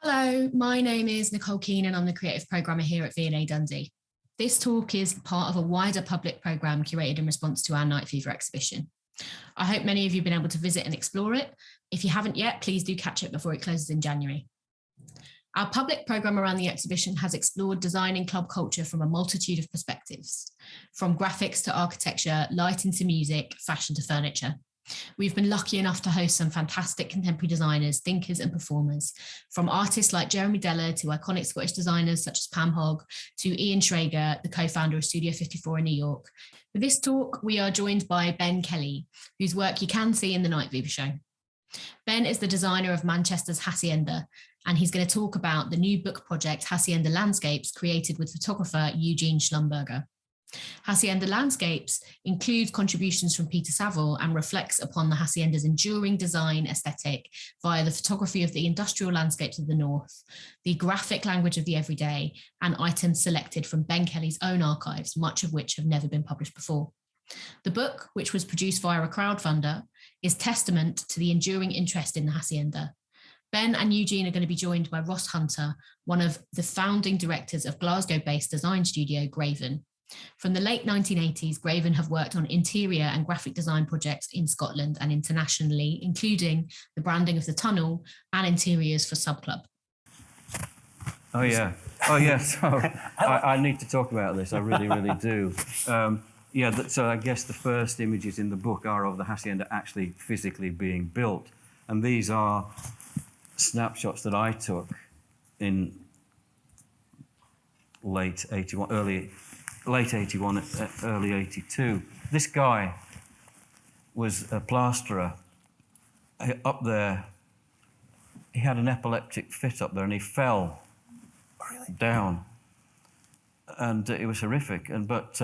Hello, my name is Nichol Keene and I'm the creative programmer here at V&A Dundee. This talk is part of a wider public programme curated in response to our Night Fever exhibition. I hope many of you have been able to visit and explore it. If you haven't yet, please do catch it before it closes in January. Our public programme around the exhibition has explored design and club culture from a multitude of perspectives, from graphics to architecture, lighting to music, fashion to furniture. We've been lucky enough to host some fantastic contemporary designers, thinkers and performers, from artists like Jeremy Deller to iconic Scottish designers such as Pam Hogg to Ian Schrager, the co-founder of Studio 54 in New York. For this talk, we are joined by Ben Kelly, whose work you can see in the Night Fever show. Ben is the designer of Manchester's Haçienda, and he's going to talk about the new book project, Haçienda Landscapes, created with photographer Eugene Schlumberger. Haçienda Landscapes includes contributions from Peter Saville and reflects upon the Haçienda's enduring design aesthetic via the photography of the industrial landscapes of the north, the graphic language of the everyday, and items selected from Ben Kelly's own archives, much of which have never been published before. The book, which was produced via a crowdfunder, is testament to the enduring interest in the Haçienda. Ben and Eugene are going to be joined by Ross Hunter, one of the founding directors of Glasgow-based design studio Graven. From the late 1980s, Graven have worked on interior and graphic design projects in Scotland and internationally, including the branding of the tunnel and interiors for Subclub. Oh, yeah. So I need to talk about this. I really, really do. So I guess the first images in the book are of the Haçienda actually physically being built. And these are snapshots that I took in late 81, early 82. This guy was a plasterer up there. He had an epileptic fit up there and he fell down. And it was horrific. But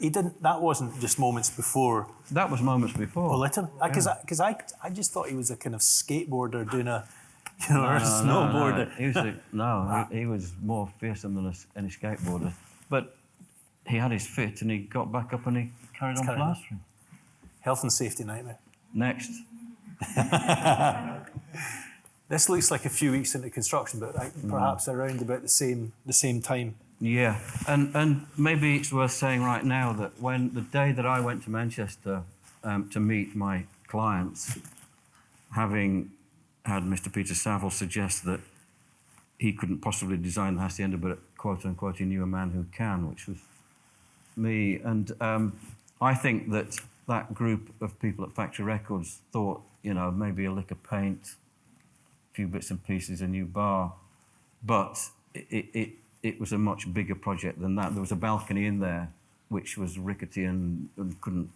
he didn't. That wasn't just moments before. That was moments before. Well, literally, because I just thought he was a kind of skateboarder doing a, or a snowboarder. He was more fearsome than any skateboarder. But he had his fit and he got back up and he carried on plastering. Health and safety nightmare. Next. This looks like a few weeks into construction, but perhaps around about the same time. Yeah, and maybe it's worth saying right now that when the day that I went to Manchester to meet my clients, having had Mr. Peter Saville suggest that he couldn't possibly design the Haçienda, but quote unquote he knew a man who can, which was me. And I think that group of people at Factory Records thought, maybe a lick of paint, a few bits and pieces, a new bar, but it was a much bigger project than that. There was a balcony in there which was rickety and couldn't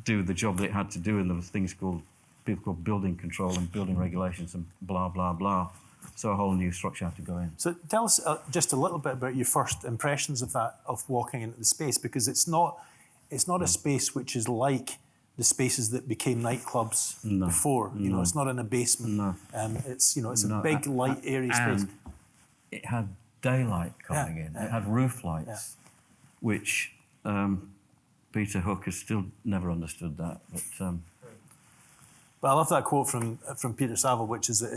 do the job that it had to do, and there was people called building control and building regulations and blah, blah, blah. So a whole new structure had to go in. So tell us just a little bit about your first impressions of that, of walking into the space, because it's not a space which is like the spaces that became nightclubs before. It's not in a basement. No. It's a big, light, airy space. It had daylight coming in. It had roof lights, which Peter Hook has still never understood that. But I love that quote from Peter Saville, which is that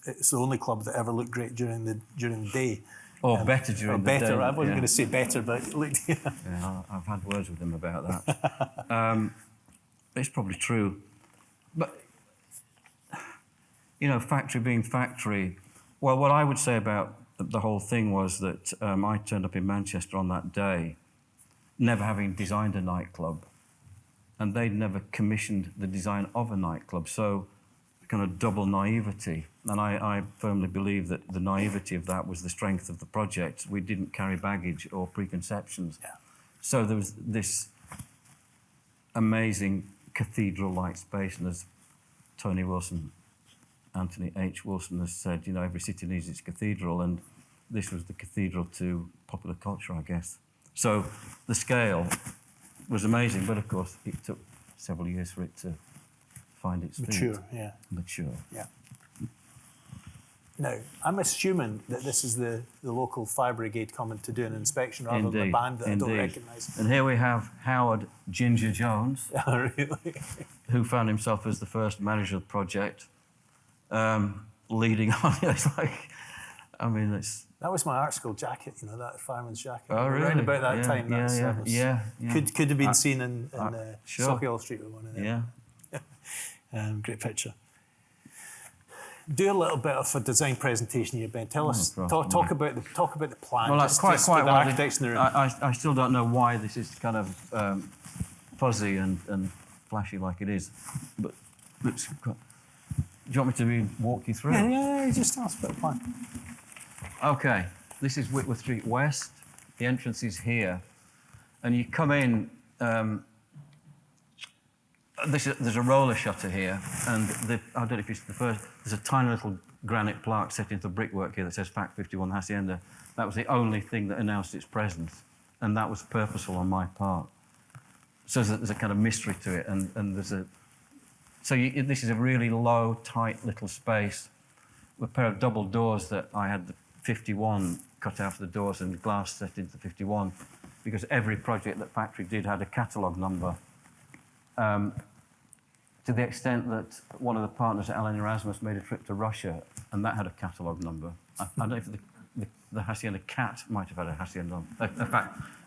it's the only club that ever looked great during the day. Or better during the day. I wasn't going to say better, but it looked. Yeah, I've had words with him about that. It's probably true. But, factory being factory, well, what I would say about the whole thing was that I turned up in Manchester on that day, never having designed a nightclub, and they'd never commissioned the design of a nightclub, so kind of double naivety. And I firmly believe that the naivety of that was the strength of the project. We didn't carry baggage or preconceptions. Yeah. So there was this amazing cathedral-like space, and as Tony Wilson, Anthony H. Wilson has said, every city needs its cathedral, and this was the cathedral to popular culture, I guess. So the scale was amazing, but of course it took several years for it to find its feet. Mature. Yeah. Now, I'm assuming that this is the local fire brigade coming to do an inspection rather than a band that I don't recognise. And here we have Howard Ginger Jones, who found himself as the first manager of the project, leading on. It's like I mean, it's... That was my art school jacket, you know, that fireman's jacket. Oh, really? Around about that Yeah, time. yeah. Could have been seen in sure. Sauchiehall Street with one of them. Yeah. Great picture. Do a little bit of a design presentation here, Ben. Tell us, talk about the plan. Well, just, quite just for the well. architects in the room. I still don't know why this is kind of fuzzy and flashy like it is, but looks. Do you want me to walk you through? Yeah, just tell us about the plan. Okay, this is Whitworth Street West. The entrance is here, and you come in. There's a roller shutter here, and I don't know if it's the first. There's a tiny little granite plaque set into the brickwork here that says Fact 51 Haçienda. That was the only thing that announced its presence, and that was purposeful on my part. So there's a kind of mystery to it, and there's a. So this is a really low, tight little space with a pair of double doors that I had the 51 cut out of the doors and glass set into the 51, because every project that factory did had a catalogue number. To the extent that one of the partners at Alan Erasmus made a trip to Russia, and that had a catalogue number. I don't know if the Haçienda cat might have had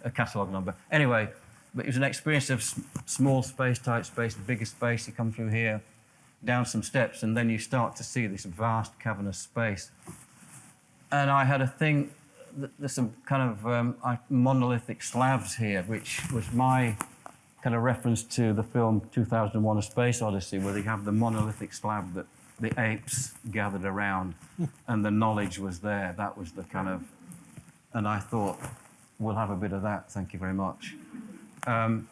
a catalogue number. Anyway, but it was an experience of small space, tight space, bigger space. You come through here, down some steps, and then you start to see this vast cavernous space. And I had a thing, there's some kind of monolithic slabs here, which was my kind of reference to the film 2001: A Space Odyssey, where they have the monolithic slab that the apes gathered around, and the knowledge was there. That was the kind of, and I thought, we'll have a bit of that, thank you very much. And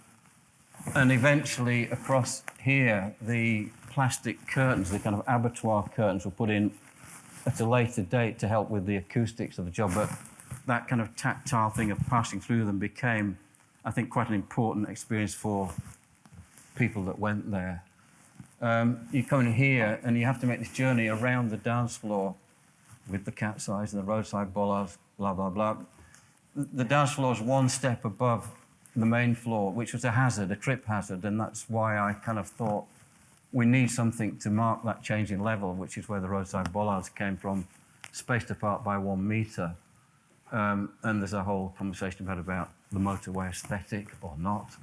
eventually, across here, the plastic curtains, the kind of abattoir curtains, were put in at a later date to help with the acoustics of the job, but that kind of tactile thing of passing through them became, I think, quite an important experience for people that went there. You come in here and you have to make this journey around the dance floor with the cat's eyes and the roadside bollards, blah, blah, blah. The dance floor is one step above the main floor, which was a hazard, a trip hazard, and that's why I kind of thought we need something to mark that change in level, which is where the roadside bollards came from, spaced apart by 1 metre. And there's a whole conversation about the motorway aesthetic or not.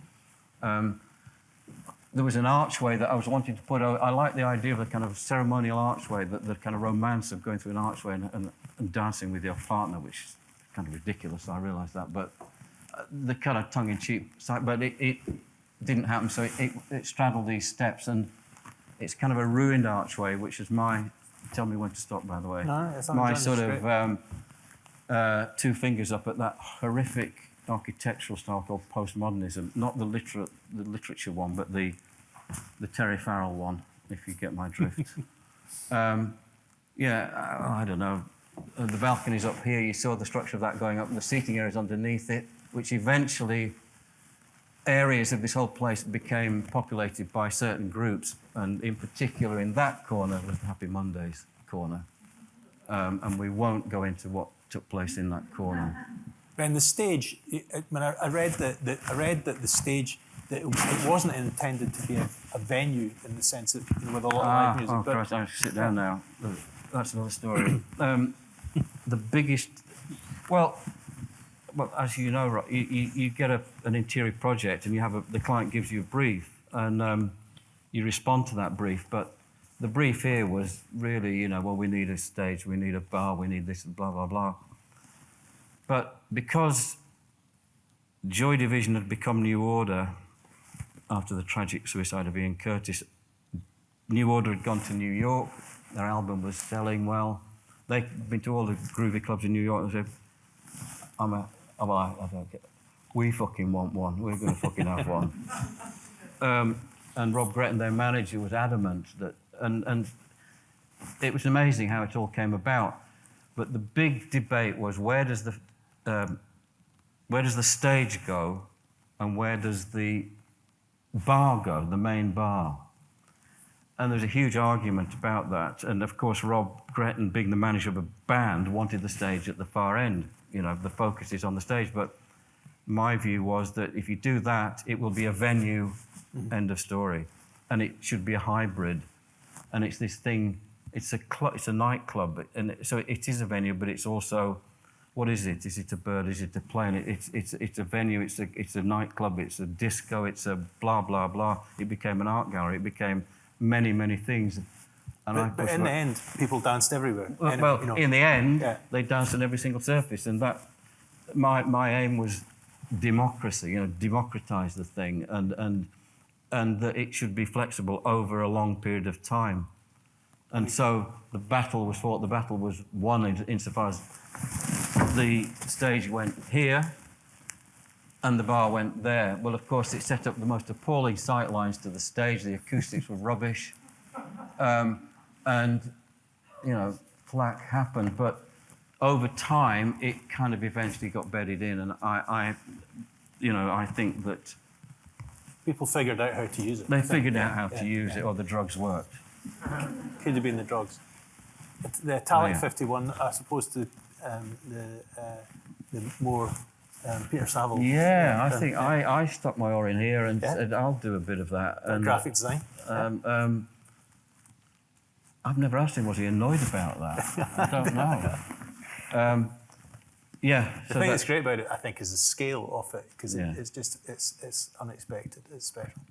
There was an archway that I was wanting to put. I like the idea of a kind of ceremonial archway, the kind of romance of going through an archway and dancing with your partner, which is kind of ridiculous, I realise that, but the kind of tongue-in-cheek side, but it didn't happen, so it straddled these steps, and it's kind of a ruined archway, which is my, tell me when to stop, by the way, no, my sort of 2 fingers up at that horrific architectural style called postmodernism, not the literature one, but the Terry Farrell one, if you get my drift. I don't know. The balcony's up here, you saw the structure of that going up, and the seating areas underneath it, which eventually areas of this whole place became populated by certain groups, and in particular in that corner was the Happy Mondays corner. And we won't go into what took place in that corner. Ben, the stage, I read that the stage, that it wasn't intended to be a venue in the sense that, you know, with a lot of live music. Oh, Christ, I have to sit down now. That's another story. The biggest, well, as you know, right, you get an interior project and the client gives you a brief, and you respond to that brief, but the brief here was really, you know, well, we need a stage, we need a bar, we need this, and blah, blah, blah. But because Joy Division had become New Order after the tragic suicide of Ian Curtis, New Order had gone to New York, their album was selling well. They'd been to all the groovy clubs in New York and said, I don't get it. We fucking want one, we're going to fucking have one. And Rob Gretton, their manager, was adamant that, and it was amazing how it all came about. But the big debate was, where does the stage go, and where does the bar go, the main bar? And there was a huge argument about that. And of course, Rob Gretton, being the manager of a band, wanted the stage at the far end. You know, the focus is on the stage. But my view was that if you do that, it will be a venue, end of story. And it should be a hybrid. And it's this thing it's a nightclub, and so it is a venue, but it's also, what is it? Is it a bird? Is it a plane? It's a venue. It's a nightclub. It's a disco. It's a blah blah blah. It became an art gallery. It became many things. And but in the end, people danced everywhere. Well, you know. in the end, Yeah. they danced on every single surface, and that my aim was democracy. Democratize the thing, and that it should be flexible over a long period of time. And so the battle was fought. The battle was won insofar as the stage went here and the bar went there. Well, of course, it set up the most appalling sight lines to the stage. The acoustics were rubbish. And, flack happened. But over time, it kind of eventually got bedded in. And I think that... People figured out how to use it. They figured out how to use it, or the drugs worked. Could have been the drugs. The Italic 51, as opposed to the more Peter Saville. Yeah, I think I stuck my oar in here and said I'll do a bit of that. And, graphic design. I've never asked him, was he annoyed about that? I don't know. The thing that's great about it, I think, is the scale of it, because it's just it's unexpected. It's special.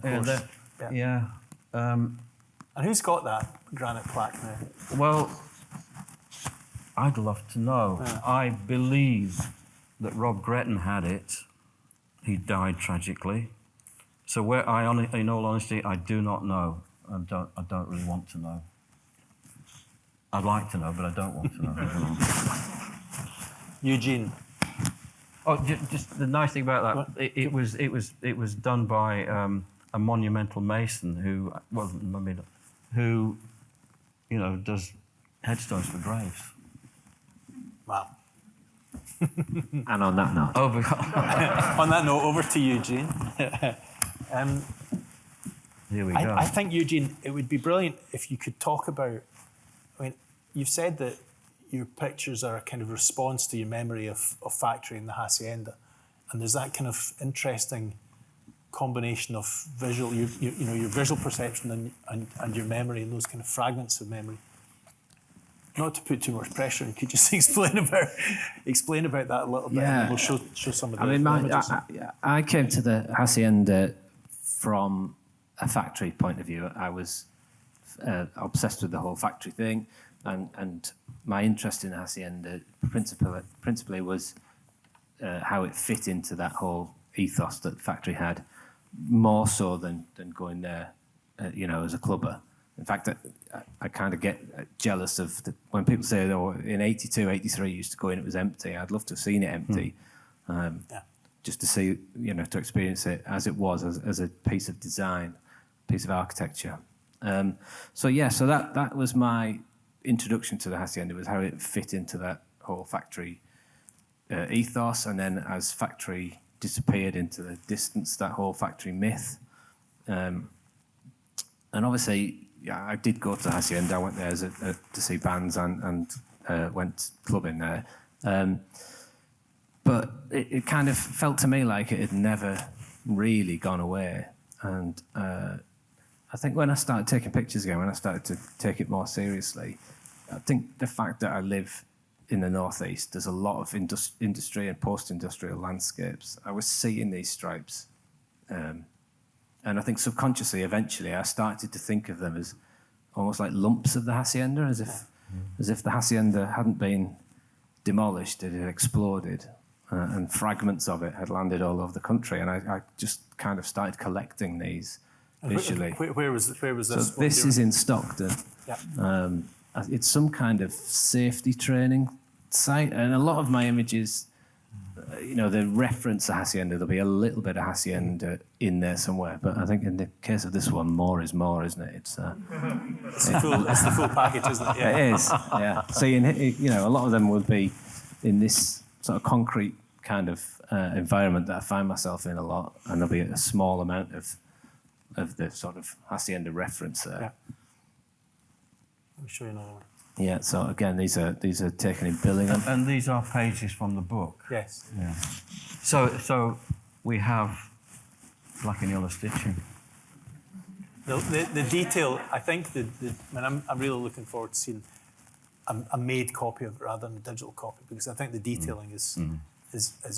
And of course, and who's got that granite plaque now? Well, I'd love to know. Yeah. I believe that Rob Gretton had it. He died tragically. So in all honesty, I do not know. I don't really want to know. I'd like to know, but I don't want to know. Eugene. Oh, just the nice thing about that, it was done by a monumental mason who does headstones for graves. Wow. And on that note. On that note, over to Eugene. Here we go. I think, Eugene, it would be brilliant if you could talk about... I mean, you've said that your pictures are a kind of response to your memory of factory in the Hacienda, and there's that kind of interesting combination of visual, your visual perception and your memory, and those kind of fragments of memory. Not to put too much pressure, and could you just explain about that a little bit? Yeah. And we'll show some of the images. I came to the Hacienda from a factory point of view. I was obsessed with the whole factory thing, and my interest in Hacienda principally was how it fit into that whole ethos that the factory had, more so than going there, as a clubber. In fact, I kind of get jealous of when people say, "Oh, in '82, '83, you used to go in, it was empty." I'd love to have seen it empty, just to see, to experience it as it was, as a piece of design, piece of architecture. So that was my introduction to the Hacienda, was how it fit into that whole factory ethos, and then as factory disappeared into the distance, that whole factory myth. And obviously, I did go to Hacienda. I went there to see bands and went clubbing there. But it kind of felt to me like it had never really gone away. And I think when I started taking pictures again, when I started to take it more seriously, I think the fact that I live in the northeast, there's a lot of industry and post-industrial landscapes. I was seeing these stripes. And I think subconsciously, eventually, I started to think of them as almost like lumps of the Hacienda, as if the Hacienda hadn't been demolished, it had exploded, and fragments of it had landed all over the country. And I just kind of started collecting these visually. Where was this? So this is in Stockton. Yeah. It's some kind of safety training site, and a lot of my images, they reference the Hacienda. There'll be a little bit of Hacienda in there somewhere, but I think in the case of this one, more is more, isn't it? It's the full package, isn't it? Yeah. It is, yeah. So a lot of them would be in this sort of concrete kind of environment that I find myself in a lot, and there'll be a small amount of the sort of Hacienda reference there. Yeah. Let me show you another one. Yeah, so again, these are taken in Billingham. And these are pages from the book. Yes. Yeah. So we have black and yellow stitching. The detail, I think, I'm really looking forward to seeing a made copy of it rather than a digital copy, because I think the detailing is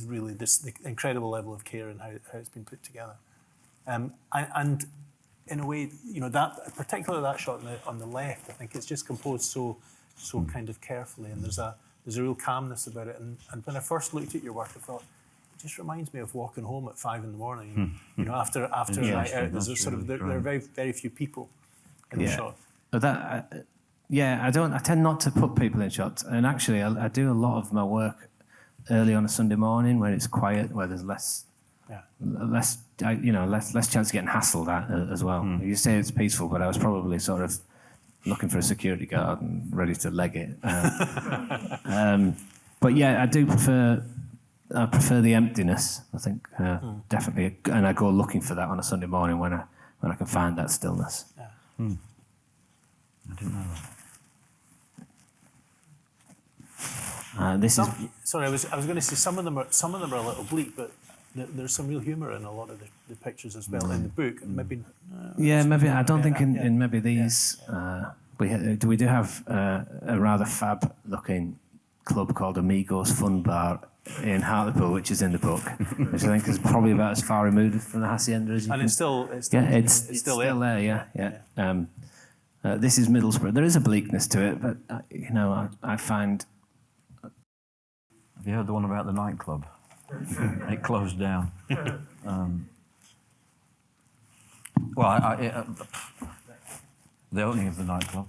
really the incredible level of care and how it's been put together. And in a way, that particularly that shot on the left, I think it's just composed so kind of carefully, and there's a real calmness about it. And when I first looked at your work, I thought, it just reminds me of walking home at 5 a.m. After a night out. There's there are very, very few people in the shot. But I tend not to put people in shots, and actually I do a lot of my work early on a Sunday morning where it's quiet, where there's less chance of getting hassled at as well. You say it's peaceful, but I was probably sort of looking for a security guard and ready to leg it. But yeah, I do prefer the emptiness. I think definitely, and I go looking for that on a Sunday morning when I can find that stillness. Yeah. I didn't know that. Sorry, I was going to say some of them are a little bleak, but there's some real humour in a lot of the pictures as well in the book. And maybe maybe I don't think in maybe these we do have a rather fab looking club called Amigos Fun Bar in Hartlepool, which is in the book, which I think is probably about as far removed from the Hacienda as you can. It's still still there. This is Middlesbrough. There is a bleakness to it, but I find. Have you heard the one about the nightclub? It closed down. The opening of the nightclub.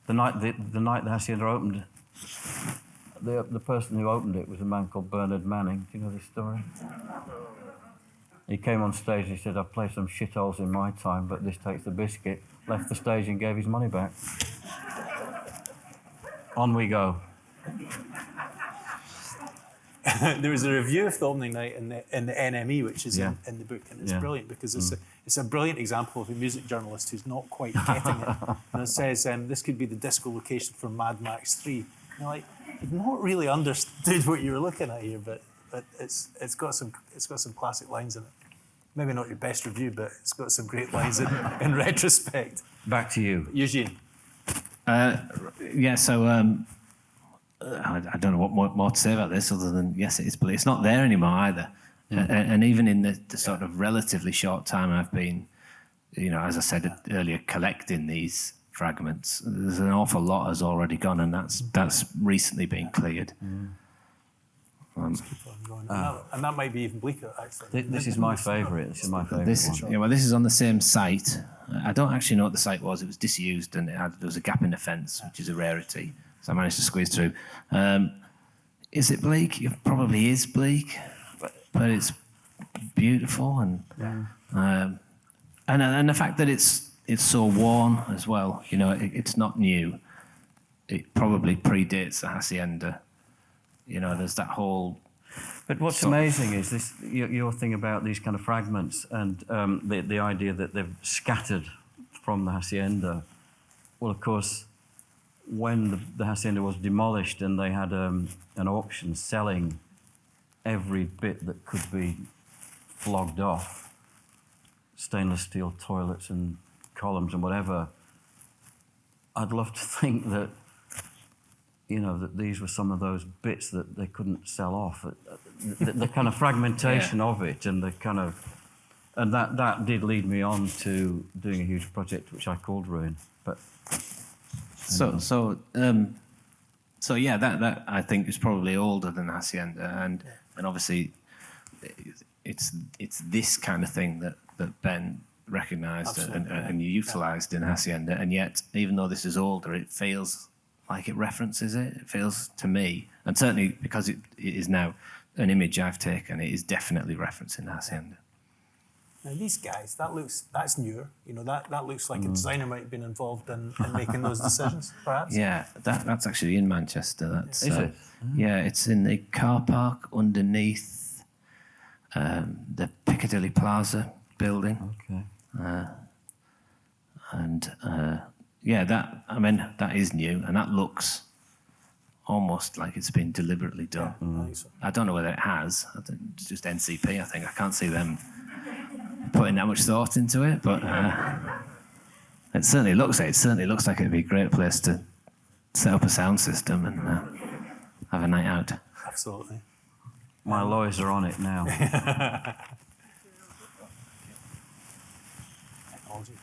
The night the Hacienda opened, the person who opened it was a man called Bernard Manning. Do you know this story? He came on stage and he said, "I've played some shitholes in my time, but this takes the biscuit." Left the stage and gave his money back. On we go. There was a review of the opening night in the NME, which is in the book, and it's brilliant because it's a brilliant example of a music journalist who's not quite getting it. And it says this could be the disco location for Mad Max 3. And you're like, you've not really understood what you were looking at here, but it's got some classic lines in it. Maybe not your best review, but it's got some great lines in retrospect. Back to you, Eugene. I don't know what more to say about this other than yes, it is, but it's not there anymore either. And even in the sort of relatively short time I've been, as I said earlier, collecting these fragments, there's an awful lot has already gone, and that's recently been cleared. And that might be even bleaker, actually. This is my favourite. This is my favourite one. This is on the same site. I don't actually know what the site was. It was disused, and there was a gap in the fence, which is a rarity. So I managed to squeeze through. Is it bleak? It probably is bleak, but it's beautiful, and the fact that it's so worn as well. It's not new. It probably predates the Hacienda. There's that whole. But what's amazing is this your thing about these kind of fragments and the idea that they've scattered from the Hacienda. Well, of course, when the Hacienda was demolished and they had an auction selling every bit that could be flogged off, stainless steel toilets and columns and whatever, I'd love to think that, that these were some of those bits that they couldn't sell off. The kind of fragmentation of it and the kind of... And that did lead me on to doing a huge project which I called Ruin. But... that I think is probably older than Hacienda, and obviously it's this kind of thing that Ben recognised and utilised in Hacienda, and yet even though this is older, it feels like it references it. It feels to me, and certainly because it is now an image I've taken, it is definitely referencing Hacienda. Now these guys, that's newer. That looks like a designer might have been involved in making those decisions, perhaps. Yeah, that's actually in Manchester. Is it? Yeah, it's in the car park underneath the Piccadilly Plaza building. Okay. That is new, and that looks almost like it's been deliberately done. Yeah, I think so. I don't know whether it has. It's just NCP. I think I can't see them putting that much thought into it, but it certainly looks like it'd be a great place to set up a sound system and have a night out. Absolutely. My lawyers are on it now. Technology.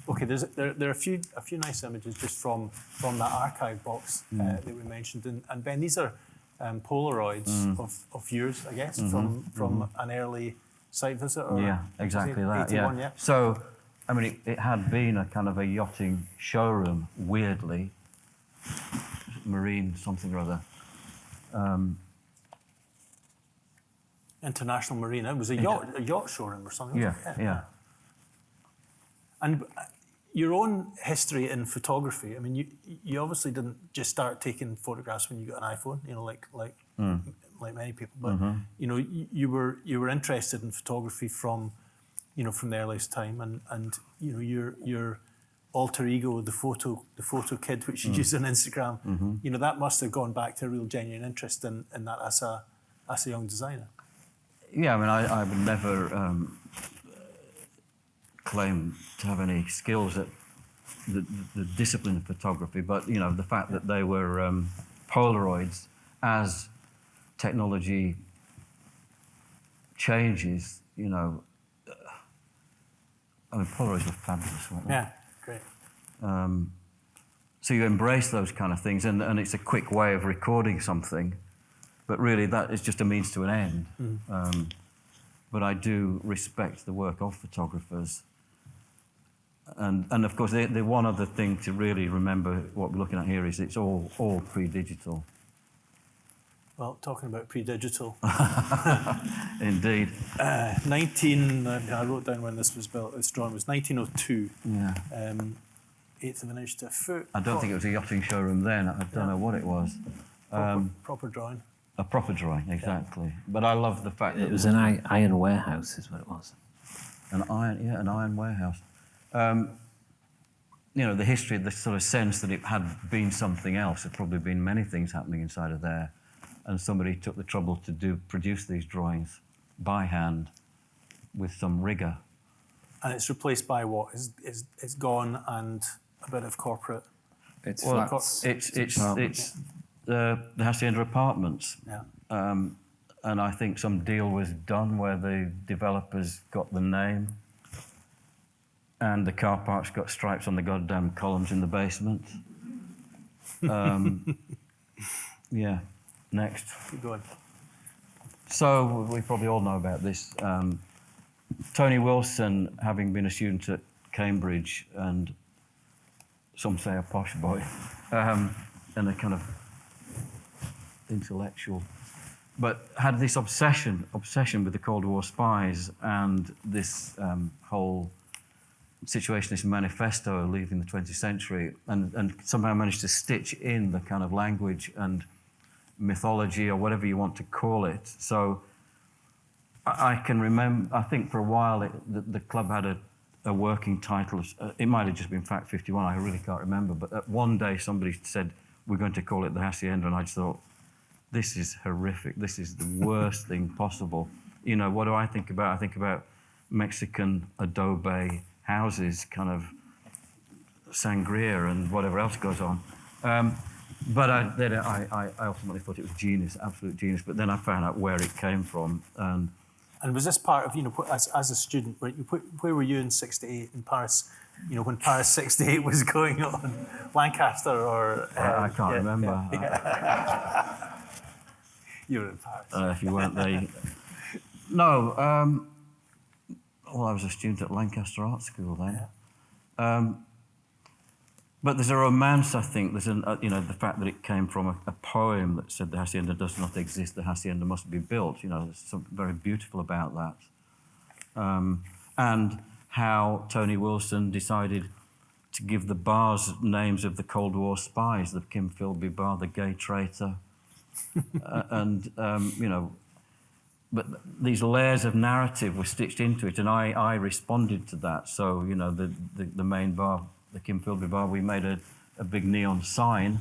Okay, there are a few nice images just from that archive box that we mentioned, and Ben, these are Polaroids of yours, I guess, from an early site visit. Or Yeah, exactly that. 81, Yeah. So, I mean, it had been a kind of a yachting showroom, weirdly, marine something or other. International Marine. It was a yacht showroom or something. Yeah. And your own history in photography. I mean, you obviously didn't just start taking photographs when you got an iPhone. You know, like many people. But you know, you were interested in photography from the earliest time, and you know your alter ego, the photo kid, which you use on Instagram. You know, that must have gone back to a real genuine interest in that as a young designer. Yeah, I mean, I would never claim to have any skills at the discipline of photography, but you know, the fact that they were Polaroids, as technology changes, you know, I mean, Polaroids were fabulous, weren't they? Yeah, great. So you embrace those kind of things, and it's a quick way of recording something, but really that is just a means to an end. But I do respect the work of photographers. And of course, the one other thing to really remember what we're looking at here is it's all pre-digital. Well, talking about pre-digital. Indeed. I wrote down when this was built. This drawing was 1902. Yeah. 1/8 of an inch to a foot. I don't think it was a yachting showroom then. I don't know what it was. Proper drawing. A proper drawing, exactly. Yeah. But I love the fact that it was an iron warehouse, is what it was. An iron warehouse. You know, the history, the sort of sense that it had been something else. There'd probably been many things happening inside of there, and somebody took the trouble to produce these drawings by hand with some rigour. And it's replaced by what? It's gone, and a bit of corporate. It's flats. It's the Haçienda apartments. Yeah. And I think some deal was done where the developers got the name, and the car parks got stripes on the goddamn columns in the basement. Yeah. Next. Keep going. So we probably all know about this. Tony Wilson, having been a student at Cambridge, and some say a posh boy, and a kind of intellectual, but had this obsession with the Cold War spies and this whole Situationist manifesto leaving the 20th century, and somehow managed to stitch in the kind of language and mythology, or whatever you want to call it. So I can remember, I think for a while the club had a working title. It might have just been Fact 51, I really can't remember, but one day somebody said, we're going to call it the Haçienda, and I just thought, this is horrific, this is the worst thing possible. You know, what do I think about? I think about Mexican adobe houses, kind of sangria and whatever else goes on. But I ultimately thought it was genius, absolute genius, but then I found out where it came from. And was this part of, you know, as a student, where were you in '68 in Paris, you know, when Paris '68 was going on? Lancaster or... I can't remember. Yeah. You were in Paris. If you weren't there. No, well, I was a student at Lancaster Art School then. Yeah. But there's a romance, I think. There's you know, the fact that it came from a poem that said the Haçienda does not exist, the Haçienda must be built. You know, there's something very beautiful about that. And how Tony Wilson decided to give the bars names of the Cold War spies, the Kim Philby bar, the gay traitor, you know, but these layers of narrative were stitched into it, and I responded to that. So, you know, the main bar, the Kim Philby bar, we made a big neon sign,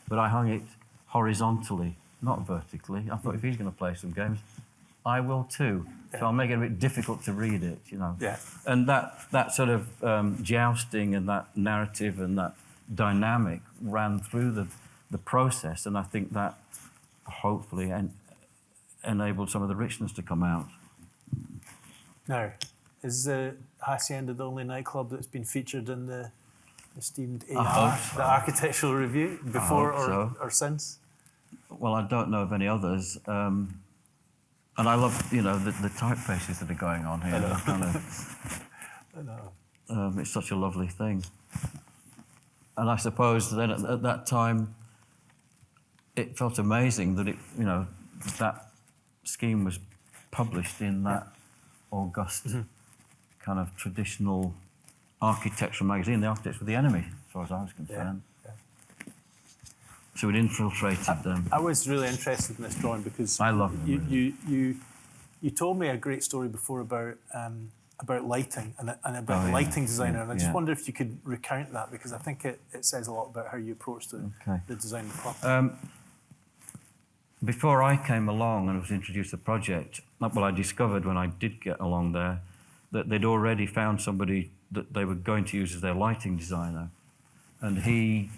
but I hung it horizontally, not vertically. I thought, if he's going to play some games, I will too. So I'll make it a bit difficult to read it, you know. Yeah. And that sort of jousting and that narrative and that dynamic ran through the process, and I think that hopefully enabled some of the richness to come out. Now, is Haçienda the only nightclub that's been featured in the esteemed AR, so. the Architectural Review, before so. or since? Well, I don't know of any others. And I love, you know, the typefaces that are going on here. I know. It's such a lovely thing. And I suppose then at that time, it felt amazing that that scheme was published in that august kind of traditional architectural magazine. The Architects Were the Enemy, as far as I was concerned. Yeah. So it infiltrated them. I was really interested in this drawing because I love them. You told me a great story before about lighting and about lighting designer, and I just wonder if you could recount that, because I think it says a lot about how you approach the design of the club. Before I came along and was introduced to the project, well, I discovered when I did get along there that they'd already found somebody that they were going to use as their lighting designer, and he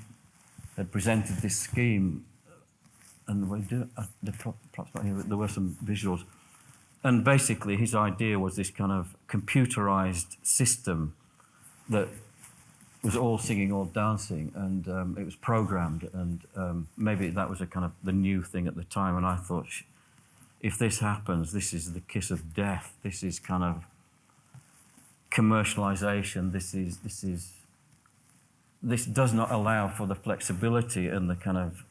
had presented this scheme, and perhaps not here, but there were some visuals. And basically his idea was this kind of computerized system that was all singing, all dancing, and it was programmed, and maybe that was a kind of the new thing at the time, and I thought, if this happens, this is the kiss of death, this is kind of commercialization, this does not allow for the flexibility and the kind of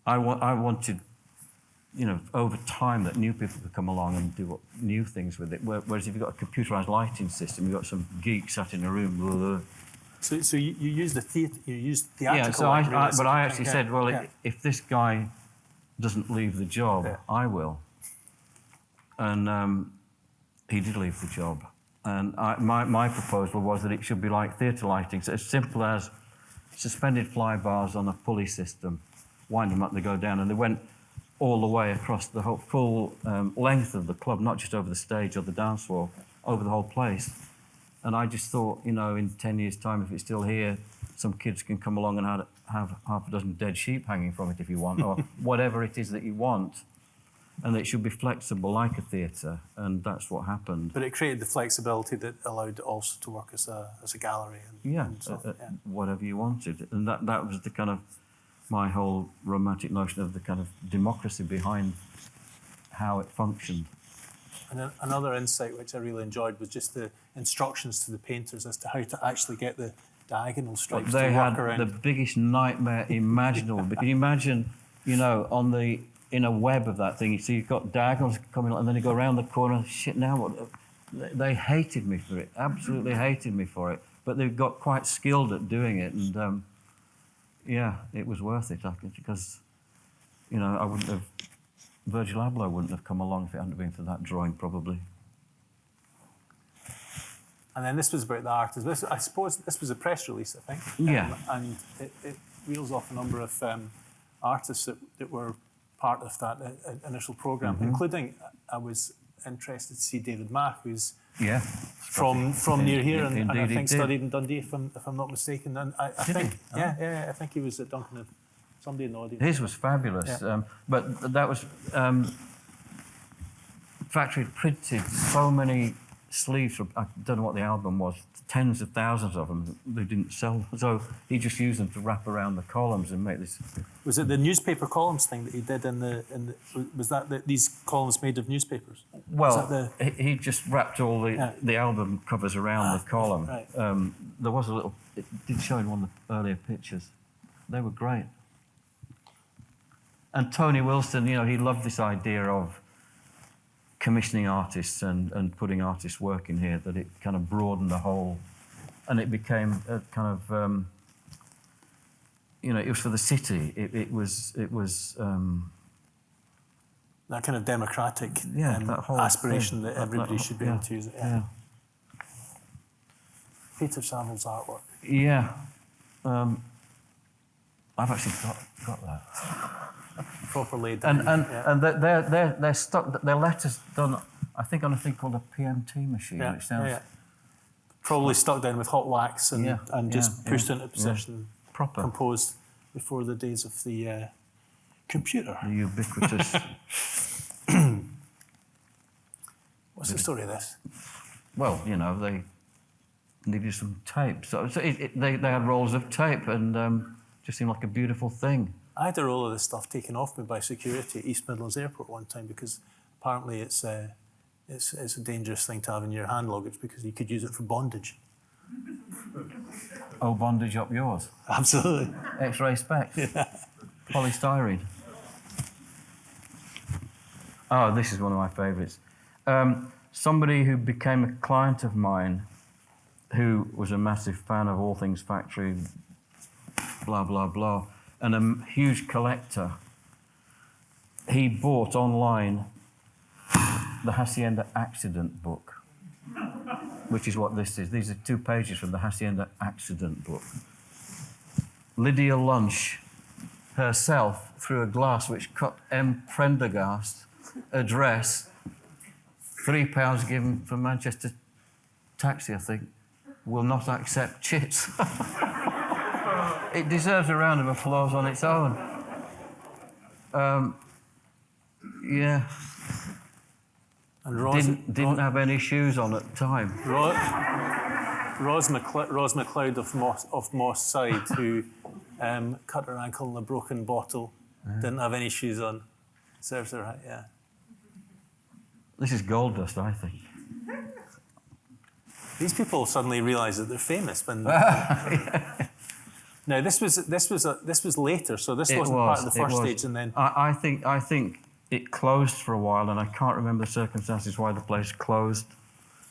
I wanted, you know, over time that new people could come along and do new things with it. Whereas if you've got a computerized lighting system, you've got some geek sat in a room. Blah, blah. So you use the theatrical. Yeah. So I actually said, well, if this guy doesn't leave the job, I will. And he did leave the job. And my proposal was that it should be like theatre lighting, so as simple as suspended fly bars on a pulley system, wind them up, they go down, and they went all the way across the whole full length of the club, not just over the stage or the dance floor, over the whole place. And I just thought, you know, in 10 years' time, if it's still here, some kids can come along and have half a dozen dead sheep hanging from it if you want, or whatever it is that you want. And it should be flexible like a theatre, and that's what happened. But it created the flexibility that allowed it also to work as a gallery. Whatever you wanted. And that was the kind of my whole romantic notion of the kind of democracy behind how it functioned. And another insight which I really enjoyed was just the instructions to the painters as to how to actually get the diagonal stripes to work around. They had the biggest nightmare imaginable. But can you imagine, you know, in a web of that thing, you see you've got diagonals coming, and then you go around the corner. Shit! Now what? They hated me for it. Absolutely hated me for it. But they got quite skilled at doing it, and it was worth it. Because, you know, Virgil Abloh wouldn't have come along if it hadn't been for that drawing, probably. And then this was about the artists. I suppose this was a press release, I think. Yeah. And it reels off a number of artists that were part of that initial programme, including, I was interested to see David Mack, who's from near here, and I think studied in Dundee, if I'm not mistaken. And I think I think he was at Duncan. Somebody in the audience. His was fabulous, but that was Factory had printed so many sleeves. I don't know what the album was. Tens of thousands of them. They didn't sell, so he just used them to wrap around the columns and make this. Was it the newspaper columns thing that he did in the? Was that these columns made of newspapers? Well, he just wrapped all the album covers around the column. Right. There was a little. It did show in one of the earlier pictures. They were great. And Tony Wilson, you know, he loved this idea of commissioning artists and putting artists' work in here, that it kind of broadened the whole, and it became a kind of, you know, it was for the city. It was that kind of democratic that whole aspiration thing, that everybody should be able to use it. Yeah. Peter Savile's artwork. Yeah. I've actually got that. Proper laid down. And they're stuck. Their letters done, I think, on a thing called a PMT machine, which sounds probably stuck down with hot wax and just pushed into position, proper, composed before the days of the computer. The ubiquitous. What's the story of this? Well, you know, they needed some tape, so they had rolls of tape, and just seemed like a beautiful thing. I had a roll of this stuff taken off me by security at East Midlands Airport one time because apparently it's a dangerous thing to have in your hand luggage because you could use it for bondage. Oh, bondage up yours? Absolutely. X-ray specs? Yeah. Polystyrene? Oh, this is one of my favourites. Somebody who became a client of mine who was a massive fan of all things factory, blah, blah, blah, and a huge collector, he bought online the Haçienda Accident book, which is what this is. These are 2 pages from the Haçienda Accident book. Lydia Lunch herself, through a glass which cut M. Prendergast, address, £3 given for Manchester taxi, I think, will not accept chits. It deserves a round of applause on its own. Yeah. And didn't have any shoes on at the time. Ros MacLeod of Moss Side, who cut her ankle in a broken bottle, didn't have any shoes on. Serves her right, yeah. This is gold dust, I think. These people suddenly realise that they're famous when. Now this was later, so this wasn't part of the first stage, and then. I think it closed for a while, and I can't remember the circumstances why the place closed,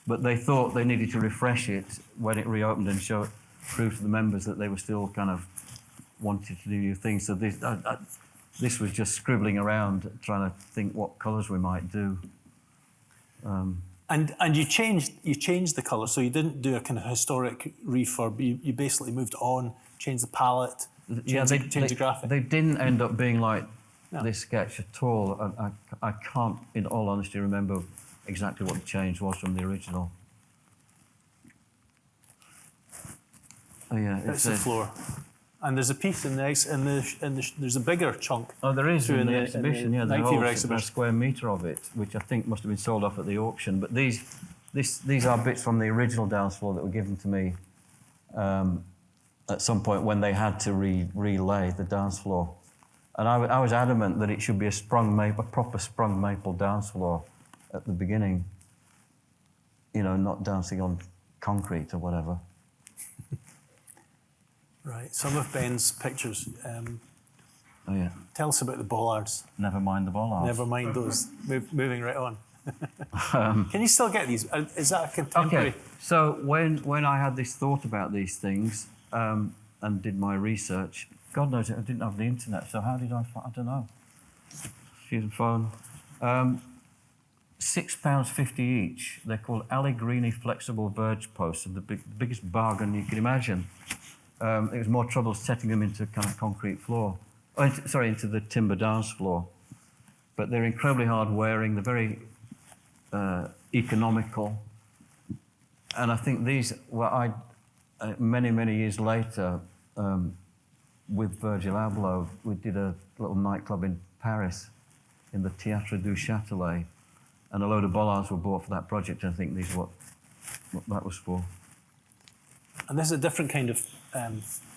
but they thought they needed to refresh it when it reopened and prove to the members that they were still kind of wanted to do new things. So this was just scribbling around, trying to think what colours we might do. And you changed the colour, so you didn't do a kind of historic refurb. You basically moved on, changed the palette, changed the graphic. They didn't end up being like this sketch at all. I can't, in all honesty, remember exactly what the change was from the original. Oh yeah, it's the floor, and there's a piece in there's a bigger chunk. Oh, there is in the exhibition. The there's Night Fever a exhibition. square metre of it, which I think must have been sold off at the auction. But these are bits from the original dance floor that were given to me at some point when they had to relay the dance floor. And I was adamant that it should be a proper sprung maple dance floor at the beginning. You know, not dancing on concrete or whatever. Right. Some of Ben's pictures. Oh yeah. Tell us about the Bollards. Never mind the Bollards. Never mind those. Moving right on. Can you still get these? Is that a contemporary? Okay. So when I had this thought about these things and did my research, God knows I didn't have the internet. So how did I don't know. Use the phone. £6.50 each. They're called Allegrini flexible verge posts, and the biggest bargain you can imagine. It was more trouble setting them into kind of concrete floor. Into the timber dance floor. But they're incredibly hard wearing. They're very economical. And I think these were many years later with Virgil Abloh, we did a little nightclub in Paris in the Théâtre du Châtelet, and a load of bollards were bought for that project. And I think these are what that was for. And this is a different kind of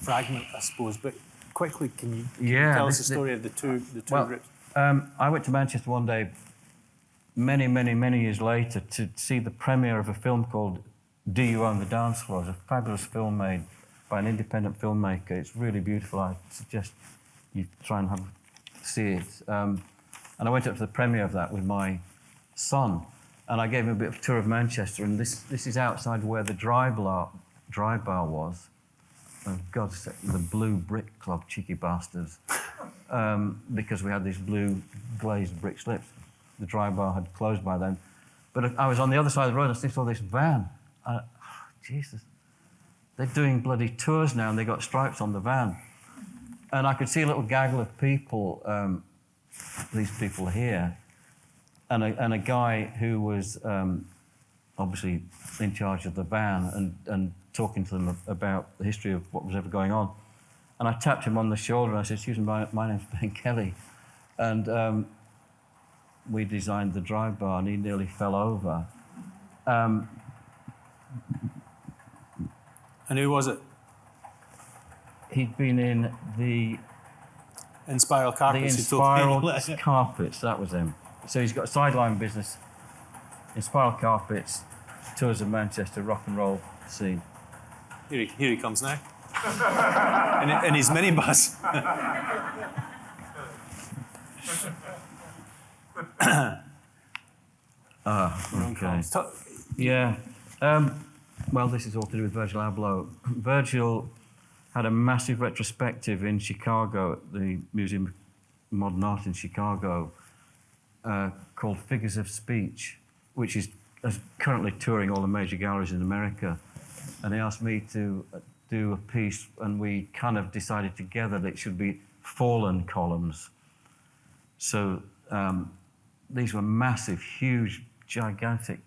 fragment, I suppose. But quickly, can you tell us the story of the two groups? I went to Manchester one day, many years later, to see the premiere of a film called Do You Own the Dance Floor? It's a fabulous film made by an independent filmmaker. It's really beautiful. I suggest you try and see it. And I went up to the premiere of that with my son, and I gave him a bit of a tour of Manchester. And this is outside where the dry bar was. Oh, God's sake, the Blue Brick Club, cheeky bastards. Because we had these blue glazed brick slips. The dry bar had closed by then. But I was on the other side of the road and I saw this van. Jesus. They're doing bloody tours now and they got stripes on the van. And I could see a little gaggle of people these people here, and a guy who was obviously in charge of the van and talking to them about the history of what was ever going on. And I tapped him on the shoulder and I said, "Excuse me, my name's Ben Kelly." And we designed the drive bar and he nearly fell over. And who was it? He'd been in the Spiral Carpets. Spiral Carpets, that was him. So he's got a sideline business in Spiral Carpets, tours of Manchester, rock and roll scene. Here he comes now. in his minibus. Okay. Yeah. Well, this is all to do with Virgil Abloh. Virgil had a massive retrospective in Chicago at the Museum of Modern Art in Chicago called Figures of Speech, which is currently touring all the major galleries in America. And he asked me to do a piece, and we kind of decided together that it should be fallen columns. So these were massive, huge, gigantic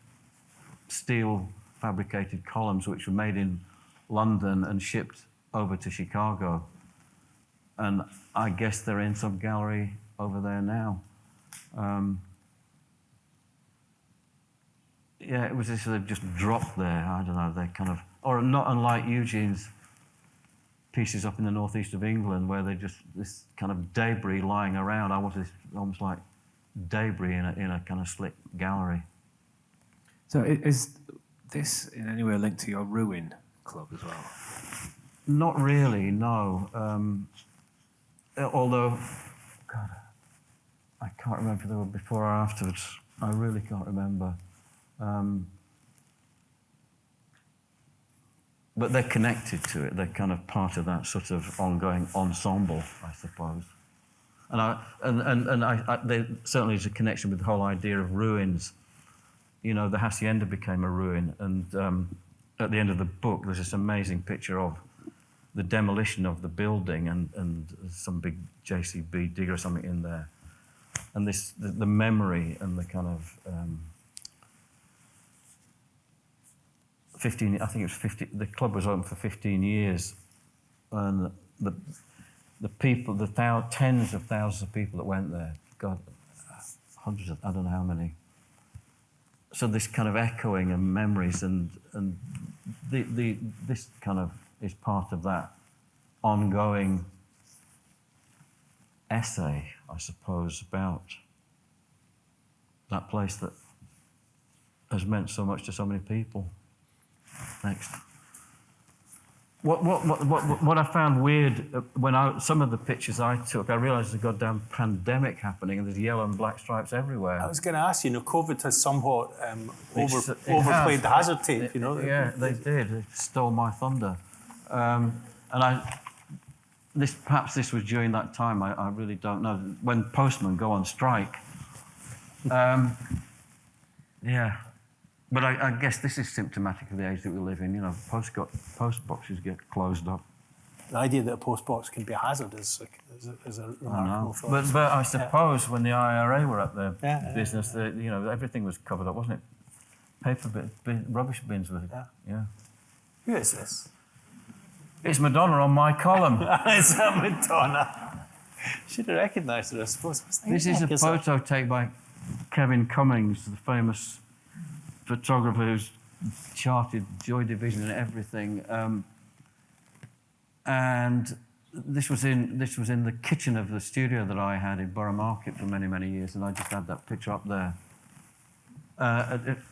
steel fabricated columns which were made in London and shipped over to Chicago. And I guess they're in some gallery over there now. Yeah, it was just sort of just dropped there. I don't know, they kind of, or not unlike Eugene's pieces up in the northeast of England where they're just this kind of debris lying around. I wanted this almost like debris in a kind of slick gallery. So is this in any way linked to your Ruin Club as well? Not really, no. Although, God, I can't remember if they were before or afterwards. I really can't remember. But they're connected to it. They're kind of part of that sort of ongoing ensemble, I suppose. And there certainly is a connection with the whole idea of ruins. You know, the Hacienda became a ruin, and at the end of the book, there's this amazing picture of the demolition of the building and some big JCB digger or something in there, and the memory and the kind of 15. I think it was 50. The club was open for 15 years, and the people, tens of thousands of people that went there. God, hundreds of, I don't know how many. So this kind of echoing of memories and this kind of is part of that ongoing essay, I suppose, about that place that has meant so much to so many people. Next. What I found weird when some of the pictures I took, I realised there's a goddamn pandemic happening and there's yellow and black stripes everywhere. I was going to ask you, COVID has somewhat overplayed the hazard tape, you know? Yeah, they did. They stole my thunder. Perhaps this was during that time, I really don't know, when postmen go on strike. Yeah. But I guess this is symptomatic of the age that we live in. You know, post boxes get closed up. The idea that a post box can be a hazard is a remarkable thought. But I suppose when the IRA were at their business, everything was covered up, wasn't it? Rubbish bins with it. Yeah. Who is this? It's Madonna on my column. It's Madonna. Should have recognised her, I suppose. This is a photo taken by Kevin Cummings, the famous photographer who's charted Joy Division and everything, and this was in the kitchen of the studio that I had in Borough Market for many years, and I just had that picture up there.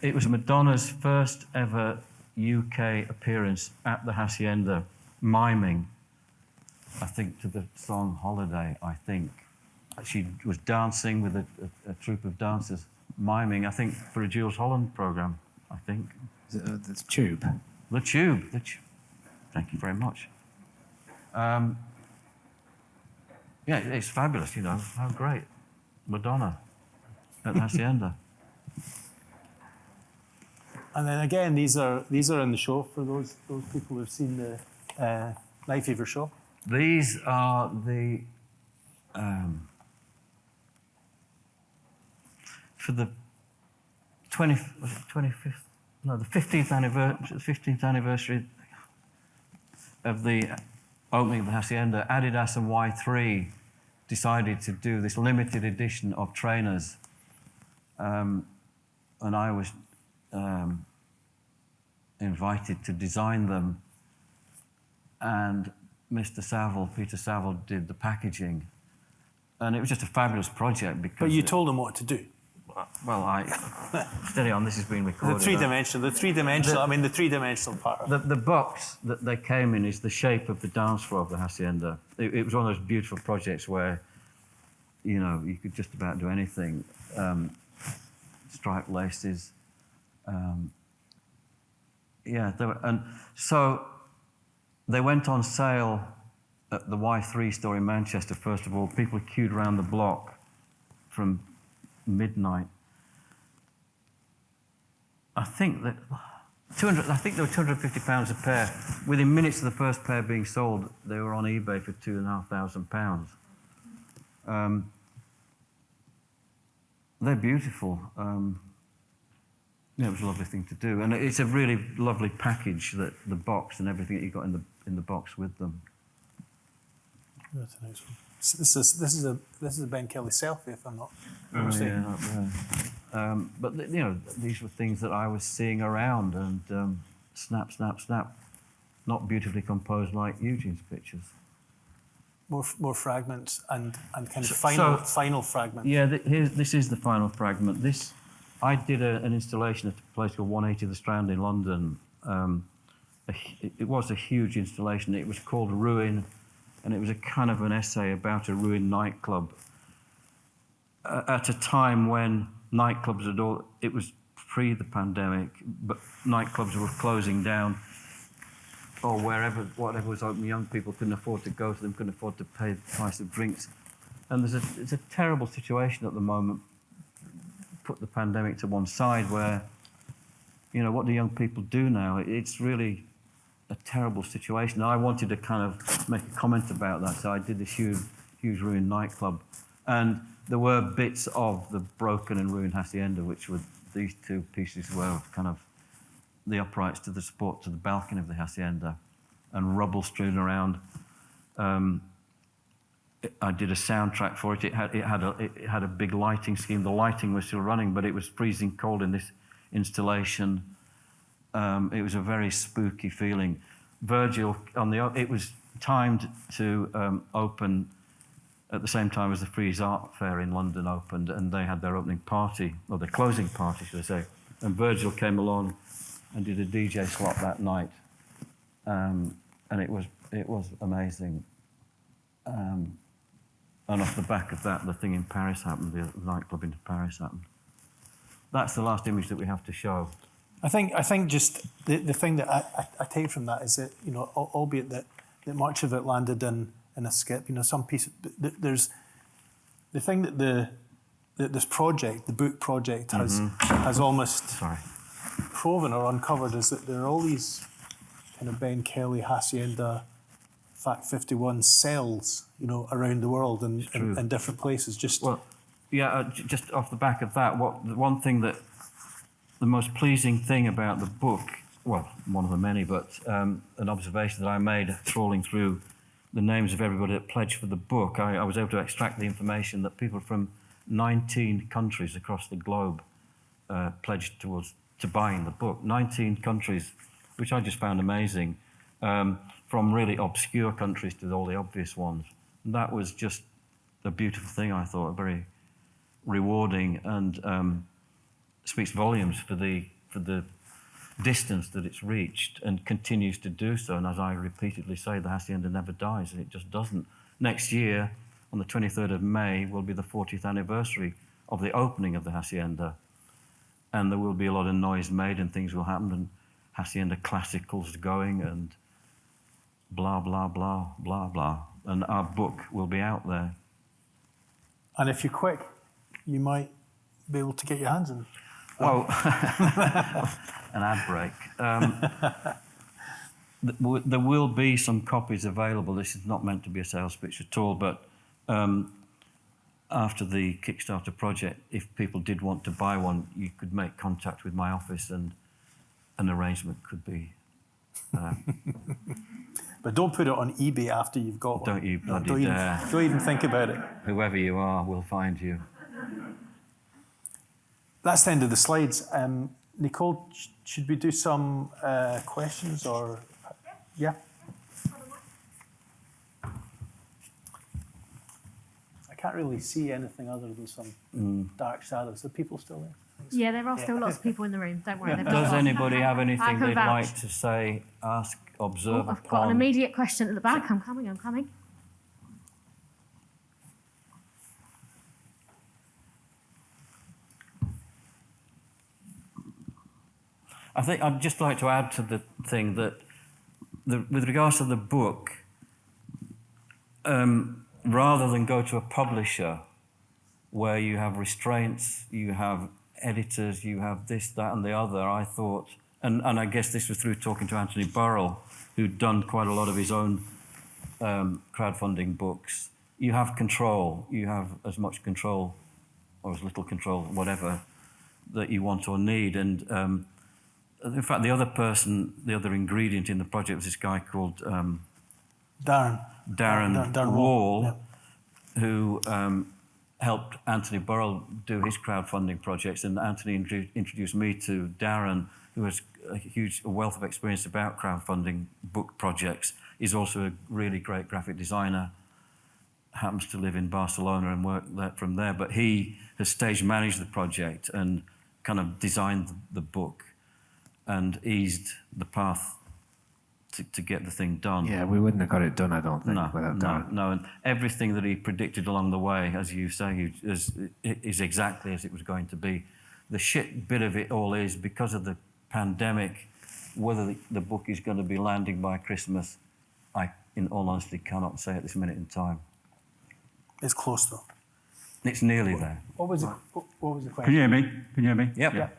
It was Madonna's first ever UK appearance at the Hacienda, miming, I think, to the song Holiday. I think she was dancing with a troupe of dancers. Miming, I think, for a Jules Holland programme, I think. The Tube? The Tube. Thank you very much. Yeah, it's fabulous, you know. How great. Madonna at the Hacienda. And then again, these are in the show for those people who've seen the Night Fever show. These are the for the 15th anniversary of the opening of the Hacienda, Adidas and Y3 decided to do this limited edition of trainers, and I was invited to design them, and Peter Saville did the packaging, and it was just a fabulous project because. But you told him what to do. Well, steady on. This has been recorded. The three-dimensional part. The box that they came in is the shape of the dance floor of the Hacienda. It was one of those beautiful projects where, you could just about do anything. Striped laces. And so they went on sale at the Y3 store in Manchester. First of all, people queued around the block from midnight. I think they were £250 a pair. Within minutes of the first pair being sold, they were on eBay for £2,500. They're beautiful. It was a lovely thing to do, and it's a really lovely package, that the box and everything that you got in the box with them. That's a nice one. This is a Ben Kelly selfie, if I'm not mistaken. But these were things that I was seeing around, and snap, snap, snap, not beautifully composed like Eugene's pictures. More fragments and kind of final fragments. Yeah, this is the final fragment. I did an installation at a place called 180 The Strand in London. It was a huge installation. It was called Ruin, and it was a kind of an essay about a ruined nightclub at a time when nightclubs it was pre the pandemic, but nightclubs were closing down, or whatever was open. Young people couldn't afford to go to them, couldn't afford to pay the price of drinks. And it's a terrible situation at the moment. Put the pandemic to one side, where, what do young people do now? It's really a terrible situation. I wanted to kind of make a comment about that, so I did this huge ruined nightclub. And there were bits of the broken and ruined Hacienda, which were these two pieces were kind of the uprights to the support to the balcony of the Hacienda, and rubble strewn around. I did a soundtrack for it. It had a big lighting scheme. The lighting was still running, but it was freezing cold in this installation. It was a very spooky feeling. Virgil it was timed to open at the same time as the Frieze Art Fair in London opened, and they had their opening party, or their closing party, should I say. And Virgil came along and did a DJ slot that night, and it was amazing. And off the back of that, the thing in Paris happened. The nightclub in Paris happened. That's the last image that we have to show. I think just the thing that I take from that is that, albeit that much of it landed in a skip, some piece. There's the thing that this project, the book project, has almost proven or uncovered, is that there are all these kind of Ben Kelly Hacienda Fact 51 cells, around the world and in different places. Just off the back of that, the most pleasing thing about the book, well, one of the many, but an observation that I made trawling through the names of everybody that pledged for the book, I was able to extract the information that people from 19 countries across the globe pledged to buying the book. 19 countries, which I just found amazing, from really obscure countries to all the obvious ones. And that was just a beautiful thing, I thought, very rewarding, and speaks volumes for the distance that it's reached and continues to do so. And as I repeatedly say, the Hacienda never dies, and it just doesn't. Next year, on the 23rd of May, will be the 40th anniversary of the opening of the Hacienda. And there will be a lot of noise made, and things will happen, and Hacienda classicals going, and blah, blah, blah, blah, blah. And our book will be out there. And if you're quick, you might be able to get your hands in. Well, an ad break. There will be some copies available. This is not meant to be a sales pitch at all, but after the Kickstarter project, if people did want to buy one, you could make contact with my office and an arrangement could be. But don't put it on eBay after you've got one. Don't you bloody don't dare. Don't even think about it. Whoever you are will find you. That's the end of the slides. Nichol, should we do some questions or? Yeah. I can't really see anything other than some dark shadows. Are people still there? Yeah, there are still lots of people in the room. Don't worry. they've got Does lots. anybody have I anything can they'd vouch. like to say, ask, observe I've got upon? an immediate question at the back. I'm coming. I think I'd just like to add to the thing that with regards to the book, rather than go to a publisher where you have restraints, you have editors, you have this, that and the other, I thought, and I guess this was through talking to Anthony Burrell, who'd done quite a lot of his own crowdfunding books. You have control. You have as much control or as little control, whatever, that you want or need. And in fact, the other ingredient in the project was this guy called Darren Wall, yeah. who helped Anthony Burrell do his crowdfunding projects. And Anthony introduced me to Darren, who has a wealth of experience about crowdfunding book projects. He's also a really great graphic designer, happens to live in Barcelona and work from there. But he has stage managed the project and kind of designed the book and eased the path to get the thing done. Yeah, we wouldn't have got it done, I don't think, without Darren. No, and everything that he predicted along the way, as you say, is exactly as it was going to be. The shit bit of it all is, because of the pandemic, whether the book is going to be landing by Christmas, I, in all honesty, cannot say at this minute in time. It's close though. It's nearly there. What was the question? Can you hear me? Yep. Yeah.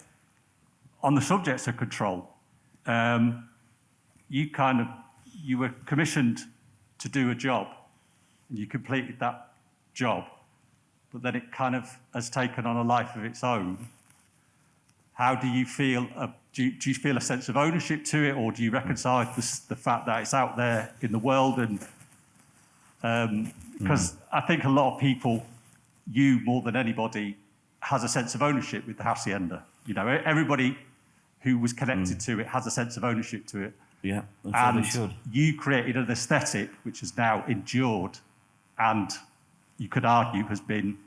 On the subjects of control, you were commissioned to do a job, and you completed that job, but then it kind of has taken on a life of its own. How do you feel? Do you feel a sense of ownership to it, or do you reconcile the fact that it's out there in the world? And because I think a lot of people, you more than anybody, has a sense of ownership with the Haçienda. You know, everybody who was connected to it has a sense of ownership to it. Yeah, that's what they And should. you created an aesthetic which has now endured, and you could argue has been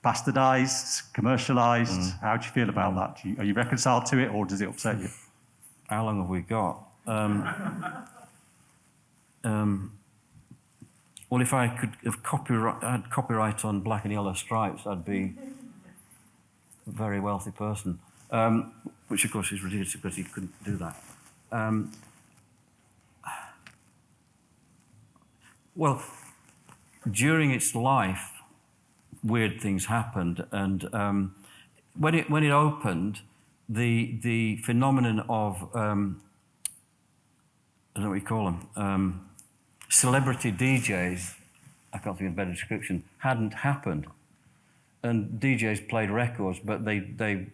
bastardized, commercialized. How do you feel about that? Are you reconciled to it, or does it upset you? How long have we got? Well, if I could have had copyright on black and yellow stripes, I'd be a very wealthy person. Which, of course, is ridiculous because he couldn't do that. Well, during its life, weird things happened, and when it opened, the phenomenon of I don't know what you call them, celebrity DJs, I can't think of a better description, hadn't happened, and DJs played records, but they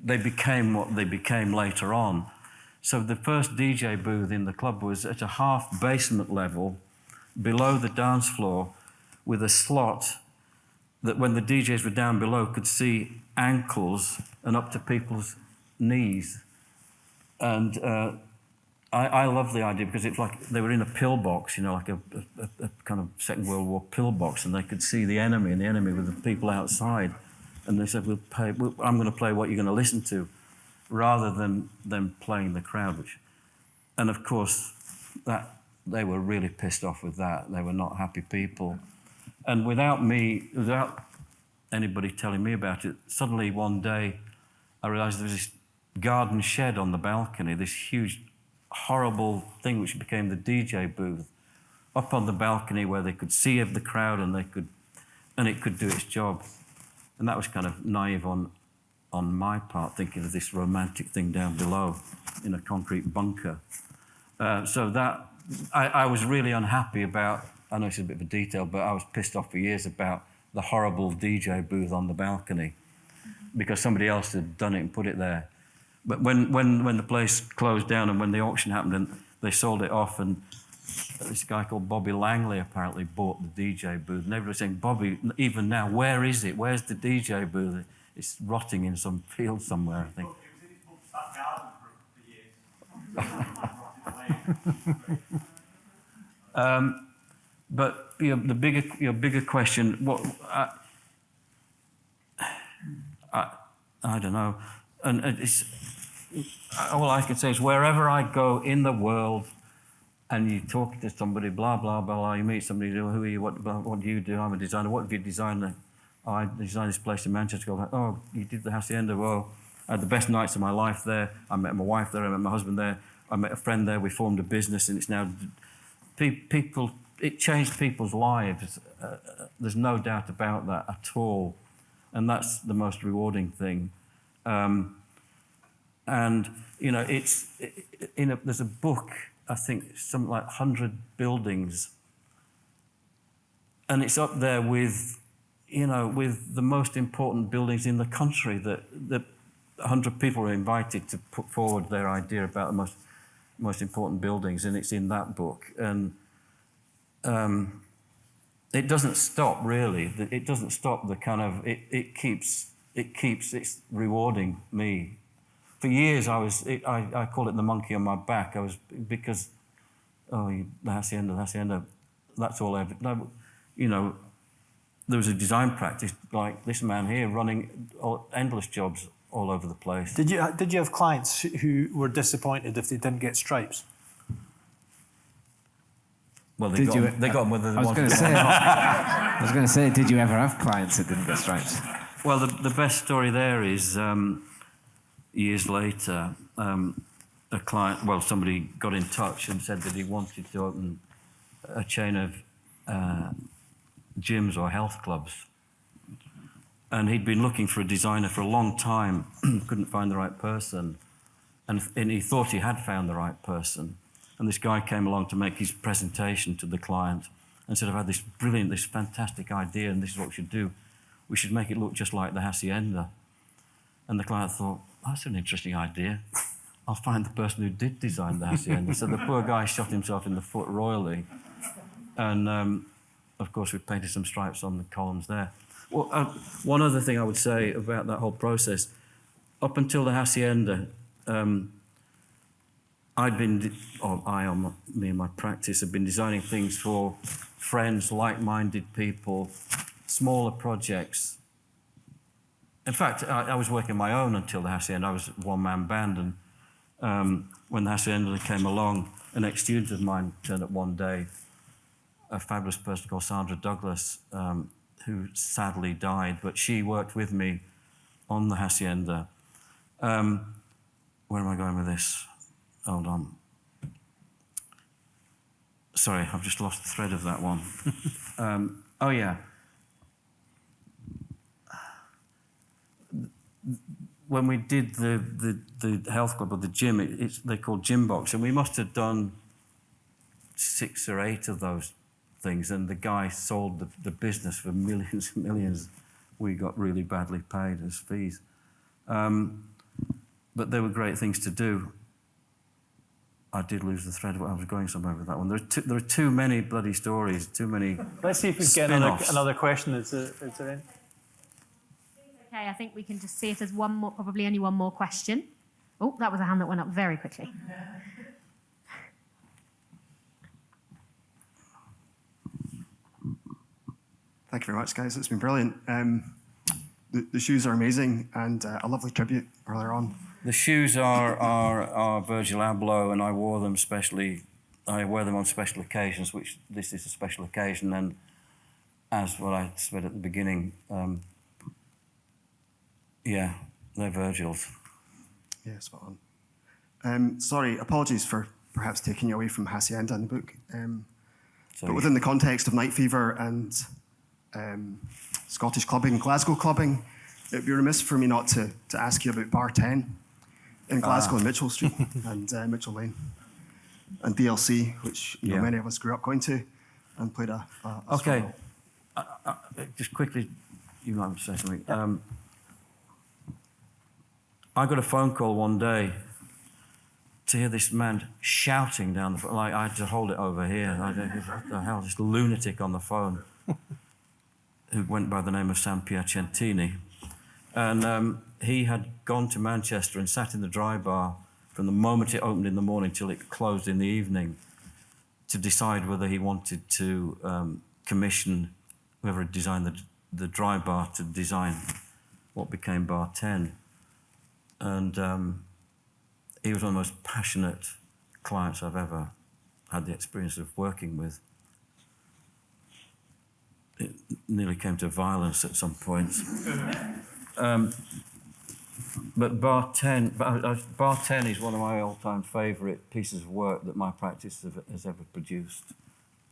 became what they became later on. So the first DJ booth in the club was at a half basement level below the dance floor with a slot that when the DJs were down below could see ankles and up to people's knees. And I love the idea because it's like they were in a pillbox, you know, like a kind of Second World War pillbox, and they could see the enemy, and the enemy were the people outside. And they said, I'm going to play what you're going to listen to, rather than them playing the crowd. And of course, that they were really pissed off with that. They were not happy people. And without anybody telling me about it, suddenly one day I realized there was this garden shed on the balcony, this huge, horrible thing which became the DJ booth, up on the balcony where they could see the crowd and it could do its job. And that was kind of naive on my part, thinking of this romantic thing down below in a concrete bunker. So that I was really unhappy about. I know it's a bit of a detail, but I was pissed off for years about the horrible DJ booth on the balcony because somebody else had done it and put it there. But when the place closed down and when the auction happened and they sold it off, and this guy called Bobby Langley apparently bought the DJ booth, and everybody was saying, Bobby, even now, where is it? Where's the DJ booth? It's rotting in some field somewhere, I think. But the bigger question, what I don't know, and it's all I can say is wherever I go in the world, and you talk to somebody, blah blah blah, you meet somebody, who are you? What do you do? I'm a designer. What have you designed? Oh, I designed this place in Manchester. Oh, you did the Hacienda. Well, I had the best nights of my life there. I met my wife there. I met my husband there. I met a friend there. We formed a business, and it's now people. It changed people's lives. There's no doubt about that at all, and that's the most rewarding thing. And you know, there's a book. I think something like 100 buildings, and it's up there with, you know, with the most important buildings in the country. That 100 people are invited to put forward their idea about the most important buildings, and it's in that book. And it doesn't stop really. It doesn't stop the kind of it keeps it's rewarding me. For years I call it the monkey on my back. Because the Hacienda, that's all ever. No, you know, there was a design practice like this man here running endless jobs all over the place. Did you have clients who were disappointed if they didn't get stripes? Well, they got them whether they wanted to. I was going to say, did you ever have clients that didn't get stripes? Well, the best story there is years later, a client, well, somebody got in touch and said that he wanted to open a chain of gyms or health clubs. And he'd been looking for a designer for a long time, couldn't find the right person. And he thought he had found the right person. And this guy came along to make his presentation to the client and said, I've had this fantastic idea, and this is what we should do. We should make it look just like the Hacienda. And the client thought, that's an interesting idea. I'll find the person who did design the Hacienda. So the poor guy shot himself in the foot royally. And of course, we painted some stripes on the columns there. Well, one other thing I would say about that whole process, up until the Hacienda, me and my practice have been designing things for friends, like-minded people, smaller projects. In fact, I was working my own until the Hacienda. I was a one-man band, and when the Hacienda came along, an ex-student of mine turned up one day, a fabulous person called Sandra Douglas, who sadly died, but she worked with me on the Hacienda. Where am I going with this? Hold on. Sorry, I've just lost the thread of that one. Oh, yeah. When we did the health club or the gym, they're called gym box, and we must have done 6 or 8 of those things, and the guy sold the business for millions and millions. We got really badly paid as fees. But they were great things to do. I did lose the thread of what I was going somewhere with that one. There are too many bloody stories, too many. Let's see if we can get another question. Is there any? Okay, I think we can just see if there's one more, probably only one more question. Oh, that was a hand that went up very quickly. Thank you very much, guys. It's been brilliant. The shoes are amazing, and a lovely tribute earlier on. The shoes are Virgil Abloh, and I wore them specially. I wear them on special occasions, which this is a special occasion. And as what I said at the beginning, yeah, they're Virgil's. Yeah, spot on. Sorry, apologies for perhaps taking you away from Hacienda in the book. But within the context of Night Fever and Scottish clubbing, Glasgow clubbing, it would be remiss for me not to ask you about Bar 10 in Glasgow and Mitchell Street and Mitchell Lane and DLC, which many of us grew up going to. and played a Okay. strong role. Just quickly, you might say something. I got a phone call one day to hear this man shouting down the phone. Like, I had to hold it over here. I don't know, what the hell, this lunatic on the phone who went by the name of Sam Piacentini. And he had gone to Manchester and sat in the dry bar from the moment it opened in the morning till it closed in the evening to decide whether he wanted to commission whoever had designed the dry bar to design what became Bar 10. And he was one of the most passionate clients I've ever had the experience of working with. It nearly came to violence at some points. But Bar 10 is one of my all-time favourite pieces of work that my practice has ever produced.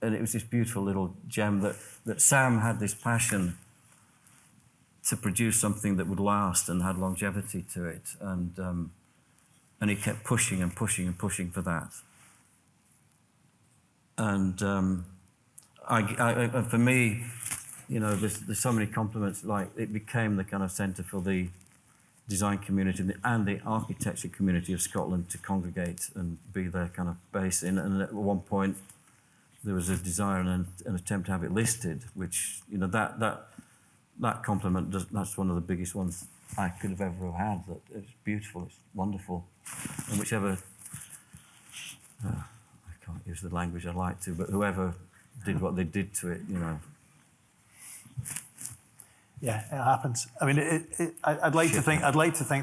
And it was this beautiful little gem that Sam had this passion to produce something that would last and had longevity to it. And he kept pushing and pushing and pushing for that. And for me, you know, there's so many compliments. Like, it became the kind of centre for the design community and the architecture community of Scotland to congregate and be their kind of base in. And at one point, there was a desire and an attempt to have it listed, which, you know, that compliment, that's one of the biggest ones I could have ever had. That it's beautiful, it's wonderful. And whichever, I can't use the language I'd like to, but whoever did what they did to it, you know. Yeah, it happens. I mean, I'd like to think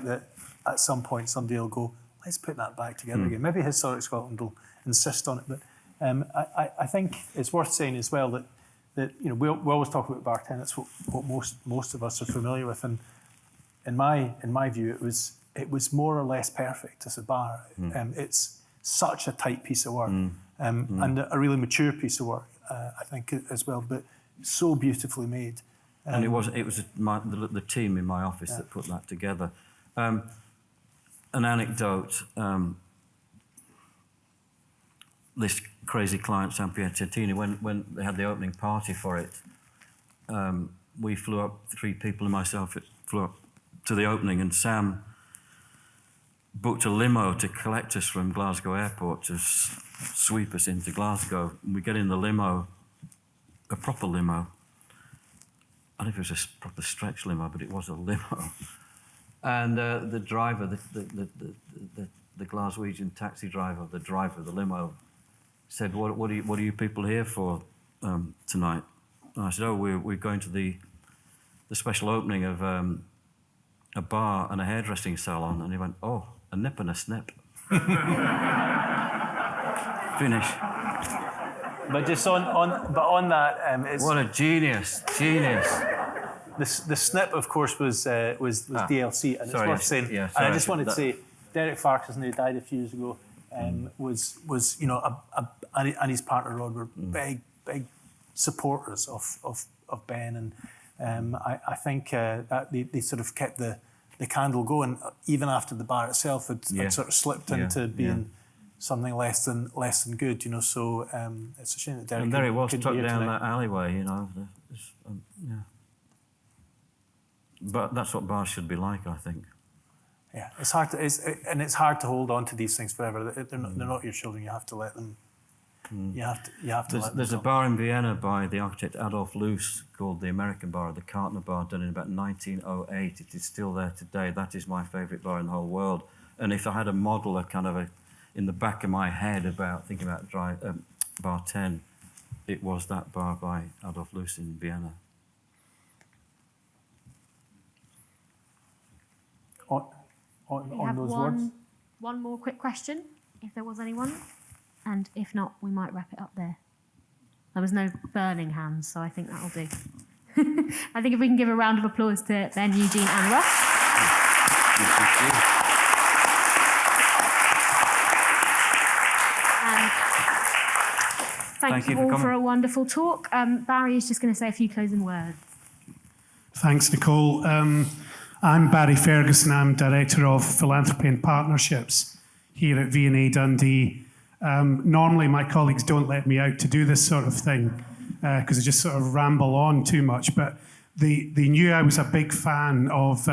that at some point somebody will go, let's put that back together again. Maybe Historic Scotland will insist on it, but I think it's worth saying as well that you know we always talk about Bar 10. That's what most of us are familiar with, and in my view, it was more or less perfect as a bar. It's such a tight piece of work, and a really mature piece of work, I think, as well, but so beautifully made. And it was the team in my office that put that together. An anecdote, this crazy client, Sam Piacentini, when they had the opening party for it, we flew up, 3 people and myself flew up to the opening, and Sam booked a limo to collect us from Glasgow Airport to sweep us into Glasgow. And we get in the limo, a proper limo. I don't know if it was a proper stretch limo, but it was a limo. And the driver, the Glaswegian taxi driver, the driver of the limo, said, "What are you people here for tonight?" And I said, "Oh, we're going to the special opening of a bar and a hairdressing salon." And he went, "Oh, a nip and a snip." Finish. But just on that, it's what a genius! The snip, of course, was DLC, and it's worth saying. Yeah, and I just wanted to say, Derek Ferguson, who died a few years ago, was you know, and his partner Rod were big supporters of Ben, and I think that they sort of kept the candle going even after the bar itself had sort of slipped into being something less than good, you know. So it's a shame that Derek. And there it was, tucked tucked down that alleyway, you know. But that's what bars should be like, I think. Yeah, it's hard to hold on to these things forever. They're not your children. You have to let them. You have to. There's a bar in Vienna by the architect Adolf Loos called the American Bar, the Kartner Bar, done in about 1908. It is still there today. That is my favourite bar in the whole world. And if I had a model, in the back of my head about thinking about Bar 10, it was that bar by Adolf Loos in Vienna. On those words. One more quick question, if there was anyone, and if not, we might wrap it up there. There was no burning hands, so I think that'll do. I think if we can give a round of applause to Ben, Eugene, and Russ. And thank you all for a wonderful talk. Barry is just going to say a few closing words. Thanks, Nicole. I'm Barry Ferguson. I'm Director of Philanthropy and Partnerships here at V&A Dundee. Normally, my colleagues don't let me out to do this sort of thing because I just sort of ramble on too much. But they knew I was a big fan of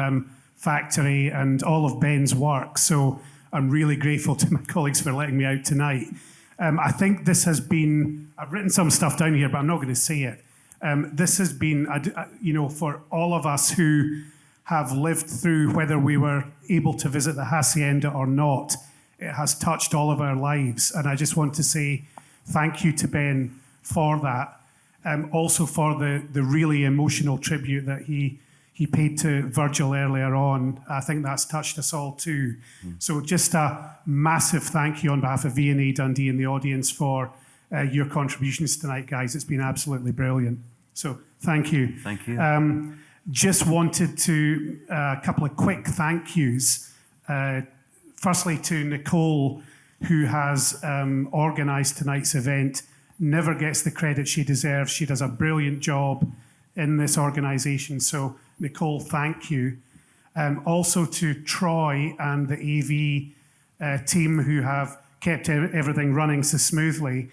Factory and all of Ben's work. So I'm really grateful to my colleagues for letting me out tonight. I think this has been, I've written some stuff down here, but I'm not going to say it. This has been, for all of us who have lived through whether we were able to visit the Hacienda or not, it has touched all of our lives. And I just want to say thank you to Ben for that. Also for the really emotional tribute that he paid to Virgil earlier on. I think that's touched us all too. So just a massive thank you on behalf of V&A Dundee and the audience for your contributions tonight, guys. It's been absolutely brilliant. So thank you. Thank you. Just wanted to, a couple of quick thank yous. Firstly to Nichol, who has organised tonight's event. Never gets the credit she deserves. She does a brilliant job in this organisation. So Nichol, thank you. Also to Troy and the AV team who have kept everything running so smoothly.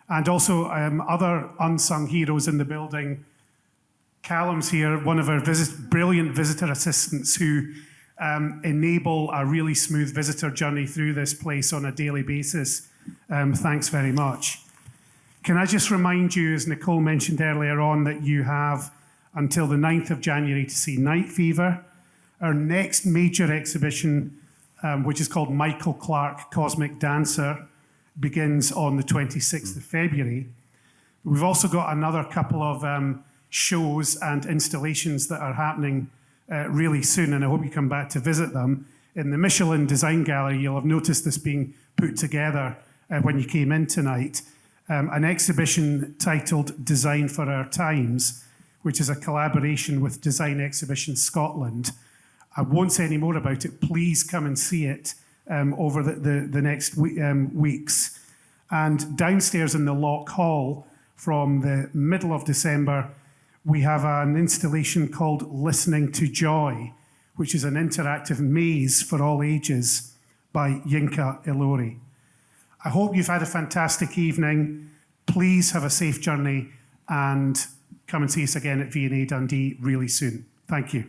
And also other unsung heroes in the building. Callum's here, one of our brilliant visitor assistants who enable a really smooth visitor journey through this place on a daily basis. Thanks very much. Can I just remind you, as Nichol mentioned earlier on, that you have until the 9th of January to see Night Fever. Our next major exhibition, which is called Michael Clark Cosmic Dancer, begins on the 26th of February. We've also got another couple of shows and installations that are happening really soon, and I hope you come back to visit them. In the Michelin Design Gallery, you'll have noticed this being put together when you came in tonight. An exhibition titled Design for Our Times, which is a collaboration with Design Exhibition Scotland. I won't say any more about it. Please come and see it over the next weeks. And downstairs in the Lock Hall, from the middle of December, we have an installation called Listening to Joy, which is an interactive maze for all ages by Yinka Ilori. I hope you've had a fantastic evening. Please have a safe journey and come and see us again at V&A Dundee really soon. Thank you.